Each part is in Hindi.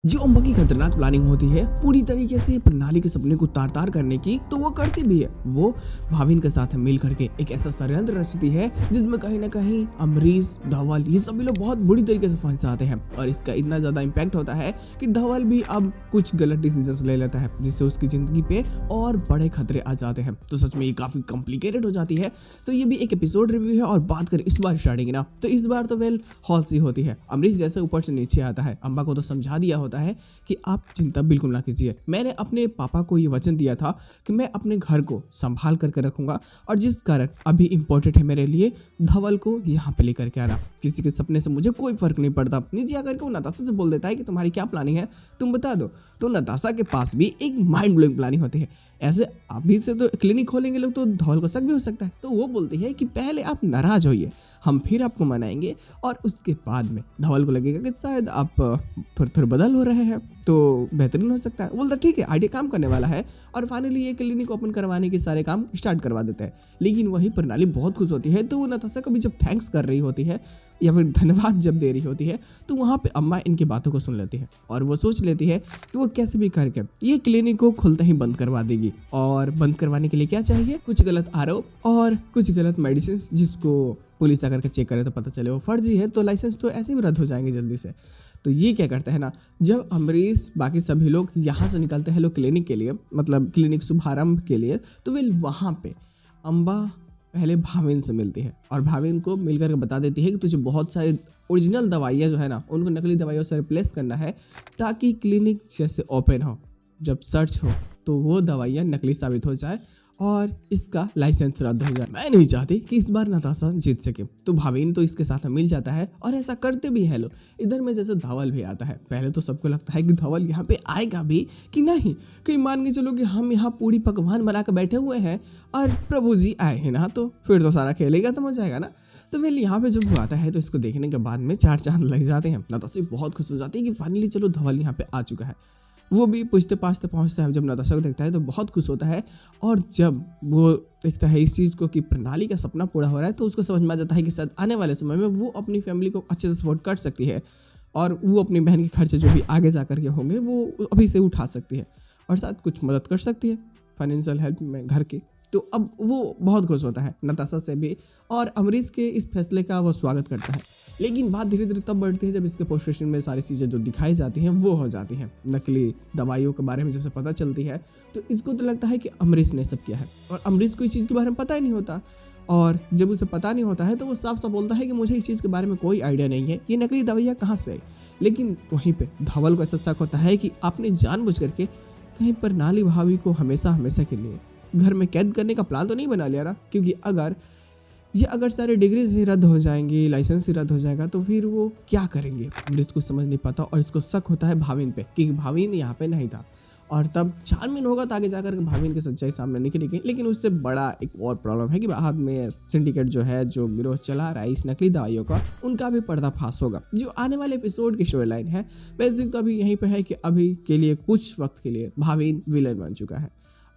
जो अम्बा की खतरनाक प्लानिंग होती है पूरी तरीके से प्रणाली के सपने को तार तार करने की, तो वो करती भी है। वो भाविन के साथ मिल करके एक ऐसा षड्यंत्र रचती है जिसमें कहीं ना कहीं अमरीश, धवल ये सभी लोग बहुत बुरी तरीके से फंस जाते हैं। और इसका इतना ज्यादा इम्पैक्ट होता है कि धवल भी अब कुछ गलत डिसीजन ले लेता है, जिससे उसकी जिंदगी पे और बड़े खतरे आ जाते हैं। तो सच में ये काफी कॉम्प्लिकेटेड हो जाती है। तो ये भी एक एपिसोड रिव्यू है। और बात करें इस बार स्टार्टिंग ना, तो इस बार तो वेल हॉल सी होती है। अमरीश जैसे ऊपर से नीचे आता है, अम्बा को तो समझा दिया होता है कि आप चिंता बिल्कुल ना कीजिए। मैंने अपने पापा को ये वचन दिया था कि मैं अपने घर को संभाल करके रखूंगा, और जिस कारण अभी इम्पोर्टेंट है मेरे लिए धवल को यहाँ पे लेकर के आना। किसी के सपने से मुझे कोई फर्क नहीं पड़ता। नीचे आकर के वो नताशा से बोल देता है कि तुम्हारी क्या प्लानिंग है, तुम बता दो। तो नताशा के पास भी एक माइंड ब्लोइंग प्लानिंग होती है। ऐसे अभी से तो क्लिनिक खोलेंगे लोग, तो धवल को शक भी हो सकता है। तो वो बोलती है कि पहले आप नाराज होइए, हम फिर आपको मनाएंगे, और उसके बाद में धवल को लगेगा कि शायद आप थोड़े बदल हो रहे हैं, तो बेहतरीन हो सकता है। बोलता ठीक है, आइडिया काम करने वाला है। और फाइनली ये क्लिनिक ओपन करवाने के सारे काम स्टार्ट करवा देते हैं। लेकिन वही प्रणाली बहुत खुश होती है। तो वो नताशा को भी जब थैंक्स कर रही होती है या फिर धन्यवाद जब दे रही होती है, तो वहाँ पे अम्मा इनकी बातों को सुन लेती है और वो सोच लेती है कि वो कैसे भी करके ये क्लिनिक को खुलते ही बंद करवा देगी। और बंद करवाने के लिए क्या चाहिए, कुछ गलत आरोप और कुछ गलत मेडिसिन, जिसको पुलिस आकर के चेक करे तो पता चले वो फर्जी है, तो लाइसेंस तो ऐसे भी रद्द हो जाएंगे जल्दी से। तो ये क्या करते हैं ना, जब अमरीश बाकी सभी लोग यहाँ से निकलते हैं लोग क्लिनिक के लिए, मतलब क्लिनिक शुभारंभ के लिए, तो वे वहाँ पे अम्बा पहले भाविन से मिलती है और भाविन को मिलकर के बता देती है कि तुझे बहुत सारी ओरिजिनल दवाइयाँ जो है ना, उनको नकली दवाइयों से रिप्लेस करना है, ताकि क्लिनिक जैसे ओपन हो, जब सर्च हो तो वो दवाइयाँ नकली साबित हो जाए और इसका लाइसेंस रद्द हो जाए। मैं नहीं चाहती कि इस बार नताशा जीत सके। तो भाविन तो इसके साथ मिल जाता है और ऐसा करते भी है लोग। इधर में जैसे धवल भी आता है। पहले तो सबको लगता है कि धवल यहाँ पे आएगा भी कि नहीं, कहीं मान के चलो कि हम यहाँ पूरी पकवान बना के बैठे हुए हैं और प्रभु जी आए हैं ना, तो फिर तो सारा खेलेगा तो मजा आएगा ना। तो वेल यहाँ पे जब वो आता है तो इसको देखने के बाद में चार चांद लग जाते हैं। नताशा बहुत खुश हो जाती है कि फाइनली चलो धवल यहाँ पे आ चुका है। वो भी पूछते पाछते पहुंचता है, जब नताशा को देखता है तो बहुत खुश होता है। और जब वो देखता है इस चीज़ को कि प्रणाली का सपना पूरा हो रहा है, तो उसको समझ में आ जाता है कि शायद आने वाले समय में वो अपनी फैमिली को अच्छे से सपोर्ट कर सकती है और वो अपनी बहन के खर्चे जो भी आगे जा कर के होंगे वो अभी से उठा सकती है और शायद कुछ मदद कर सकती है फाइनेंशियल हेल्प में घर की। तो अब वो बहुत खुश होता है नताशा से भी, और अमरीश के इस फैसले का वो स्वागत करता है। लेकिन बात धीरे धीरे तब बढ़ती है जब इसके पोस्ट स्टेशन में सारी चीज़ें जो दिखाई जाती हैं वो हो जाती हैं। नकली दवाइयों के बारे में जैसे पता चलती है, तो इसको तो लगता है कि अमरीश ने सब किया है, और अमरीश को इस चीज़ के बारे में पता ही नहीं होता। और जब उसे पता नहीं होता है तो वो साफ साफ बोलता है कि मुझे इस चीज़ के बारे में कोई आइडिया नहीं है, ये नकली दवाइयाँ कहाँ से आई। लेकिन वहीं पे धवल को ऐसा शक होता है कि आपने जानबूझ करके कहीं पर नाली भाभी को हमेशा हमेशा के लिए घर में कैद करने का प्लान तो नहीं बना लिया ना। क्योंकि अगर सारे डिग्रीज ही रद्द हो जाएंगी, लाइसेंस ही रद्द हो जाएगा, तो फिर वो क्या करेंगे, अमरीश को समझ नहीं पाता। और इसको शक होता है भाविन पे, क्योंकि भाविन यहाँ पे नहीं था। और तब छानबीन होगा तो आगे जाकर भाविन की सच्चाई सामने निकलेगी। लेकिन उससे बड़ा एक और प्रॉब्लम है कि बाद में सिंडिकेट जो है, जो गिरोह चला रहा है इस नकली दवाइयों का, उनका भी पर्दाफाश होगा। जो आने वाले एपिसोड की स्टोरी लाइन है बेसिक तो अभी यहीं पे है कि अभी के लिए कुछ वक्त के लिए भाविन विलन बन चुका है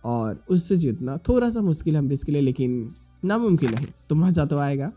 और उससे जीतना थोड़ा सा मुश्किल है अमरीश के लिए, लेकिन नामुमकिन नहीं। तो मजा तो आएगा।